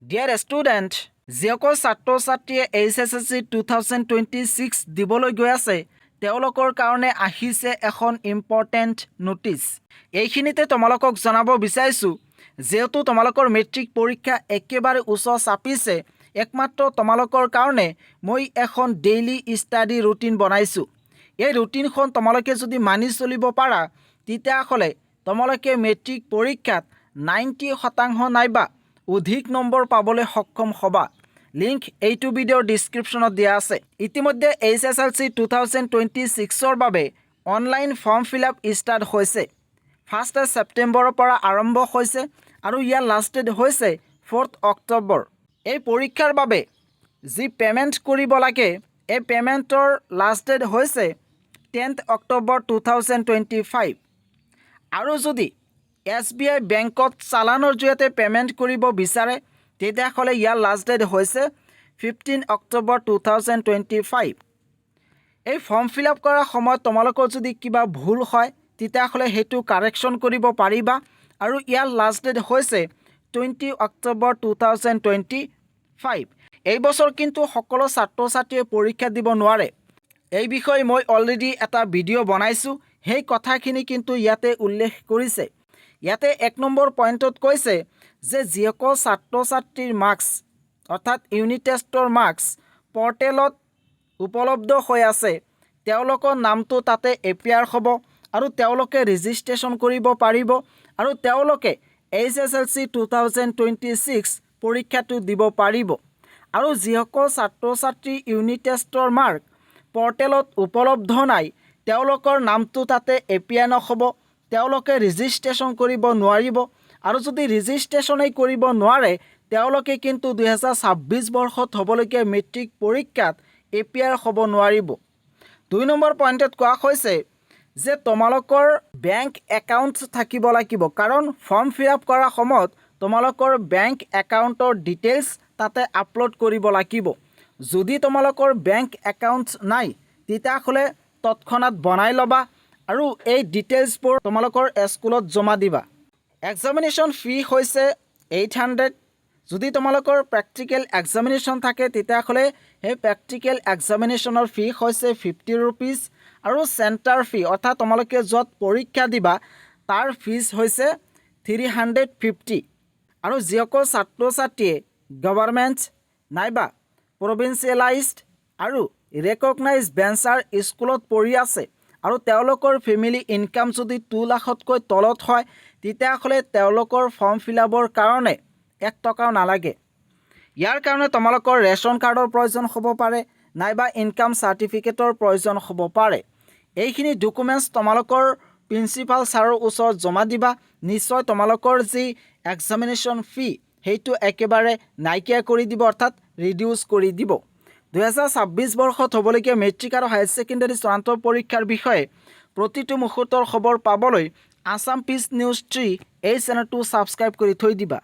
Dear student, যিসকল ছাত্ৰ ছাত্ৰীয়ে HSLC 2026 দিবলৈ গৈ আছে তেওঁলোকৰ কাৰণে আহিছে এখন ইম্পৰ্টেণ্ট নোটিছ। এইখিনিতে তোমালোকক জনাব বিচাৰিছোঁ, যেহেতু তোমালোকৰ মেট্ৰিক পৰীক্ষা একেবাৰে ওচৰ চাপিছে, একমাত্ৰ তোমালোকৰ কাৰণে মই এখন ডেইলি ষ্টাডি ৰুটিন বনাইছোঁ। এই ৰুটিনখন তোমালোকে যদি মানি চলিব পাৰা তেতিয়াহ'লে তোমালোকে মেট্ৰিক পৰীক্ষাত 90% নাইবা অধিক নম্বৰ পাবলৈ সক্ষম হ'বা। লিংক এইটো ভিডিঅ'ৰ ডিছক্ৰিপশ্যনত দিয়া আছে। ইতিমধ্যে HSLC 2026ৰ বাবে online form fill up start হৈছে। 1 ছেপ্টেম্বৰৰ পৰা আৰম্ভ হৈছে আৰু ইয়াৰ লাষ্ট ডেট হৈছে 4 অক্টোবৰ। এই পৰীক্ষাৰ বাবে যি পে'মেণ্ট কৰিব লাগে এই পে'মেণ্টৰ লাষ্ট ডেট হৈছে 10 অক্টোবৰ 2025। আৰু যদি SBI বেংকত চালানৰ জৰিয়তে পে'মেণ্ট কৰিব বিচাৰে তেতিয়াহ'লে ইয়াৰ লাষ্ট ডেট হৈছে 15 অক্টোবৰ 2025। এই ফৰ্ম ফিল আপ কৰাৰ সময়ত তোমালোকৰ যদি কিবা ভুল হয় তেতিয়াহ'লে সেইটো কাৰেকশ্যন কৰিব পাৰিবা আৰু ইয়াৰ লাষ্ট ডেট হৈছে 20 অক্টোবৰ 2025। এই বছৰ কিন্তু সকলো ছাত্ৰ ছাত্ৰীয়ে পৰীক্ষা দিব নোৱাৰে। এই বিষয়ে মই অলৰেডি এটা ভিডিঅ' বনাইছোঁ, সেই কথাখিনি কিন্তু ইয়াতে উল্লেখ কৰিছে। ইয়াতে 1 নম্বৰ পইণ্টত কৈছে যে যিসকল ছাত্ৰ ছাত্ৰীৰ মাৰ্কছ অৰ্থাৎ ইউনিট টেষ্টৰ মাৰ্কছ পৰ্টেলত উপলব্ধ হৈ আছে তেওঁলোকৰ নামটো তাতে এপিয়াৰ হ'ব আৰু তেওঁলোকে ৰেজিষ্ট্ৰেশ্যন কৰিব পাৰিব আৰু তেওঁলোকে HSLC 2026 পৰীক্ষাটো দিব পাৰিব। আৰু যিসকল ছাত্ৰ ছাত্ৰী ইউনিট টেষ্টৰ মাৰ্ক পৰ্টেলত উপলব্ধ নাই তেওঁলোকৰ নামটো তাতে এপিয়াৰ নহ'ব, তেওঁলোকে ৰেজিষ্ট্ৰেশ্যন কৰিব নোৱাৰিব আৰু যদি ৰেজিষ্ট্ৰেশ্যনেই কৰিব নোৱাৰে তেওঁলোকে কিন্তু 2026 বৰ্ষত হ'বলগীয়া মেট্ৰিক পৰীক্ষাত এপিয়াৰ হ'ব নোৱাৰিব। 2 নম্বৰ পইণ্টত কোৱা হৈছে যে তোমালোকৰ বেংক একাউণ্ট থাকিব লাগিব, কাৰণ ফৰ্ম ফিল আপ কৰাৰ সময়ত তোমালোকৰ বেংক একাউণ্টৰ ডিটেইলছ তাতে আপলোড কৰিব লাগিব। যদি তোমালোকৰ বেংক একাউণ্ট নাই তেতিয়াহ'লে তৎক্ষণাত বনাই ল'বা আৰু এই ডিটেইলছবোৰ তোমালোকৰ স্কুলত জমা দিবা। এক্সামিনেশ্যন ফি হৈছে 800। যদি তোমালোকৰ প্ৰেক্টিকেল এক্সামিনেশ্যন থাকে তেতিয়াহ'লে সেই প্ৰেক্টিকেল এক্সামিনেশ্যনৰ ফি হৈছে 50 ৰুপিজ আৰু চেণ্টাৰ ফি অৰ্থাৎ তোমালোকে য'ত পৰীক্ষা দিবা তাৰ ফিজ হৈছে 350। আৰু যিসকল ছাত্ৰ ছাত্ৰীয়ে গভৰ্ণমেণ্ট নাইবা প্ৰভিঞ্চিয়েলাইজড আৰু ৰেকগনাইজ ভেঞ্চাৰ স্কুলত পঢ়ি আছে আৰু তেওঁলোকৰ ফেমিলি ইনকাম যদি 2 লাখতকৈ তলত হয় তেতিয়াহ'লে তেওঁলোকৰ ফৰ্ম ফিল আপৰ কাৰণে 1 টকাও নালাগে। ইয়াৰ কাৰণে তোমালোকৰ ৰেচন কাৰ্ডৰ প্ৰয়োজন হ'ব পাৰে নাইবা ইনকাম চাৰ্টিফিকেটৰ প্ৰয়োজন হ'ব পাৰে। এইখিনি ডকুমেণ্টছ তোমালোকৰ প্ৰিন্সিপাল ছাৰৰ ওচৰত জমা দিবা। নিশ্চয় তোমালোকৰ যি এক্সামিনেশ্যন ফি সেইটো একেবাৰে নাইকিয়া কৰি দিব অৰ্থাৎ ৰিডিউচ কৰি দিব। 2026 বৰ্ষত হ'বলগীয়া মেট্ৰিক আৰু হায়াৰ ছেকেণ্ডেৰী চূড়ান্ত পৰীক্ষাৰ বিষয়ে প্ৰতিটো মুহূৰ্তৰ খবৰ পাবলৈ আছাম পিচ নিউজ 3 এই চেনেলটো ছাবস্ক্ৰাইব কৰি থৈ দিবা।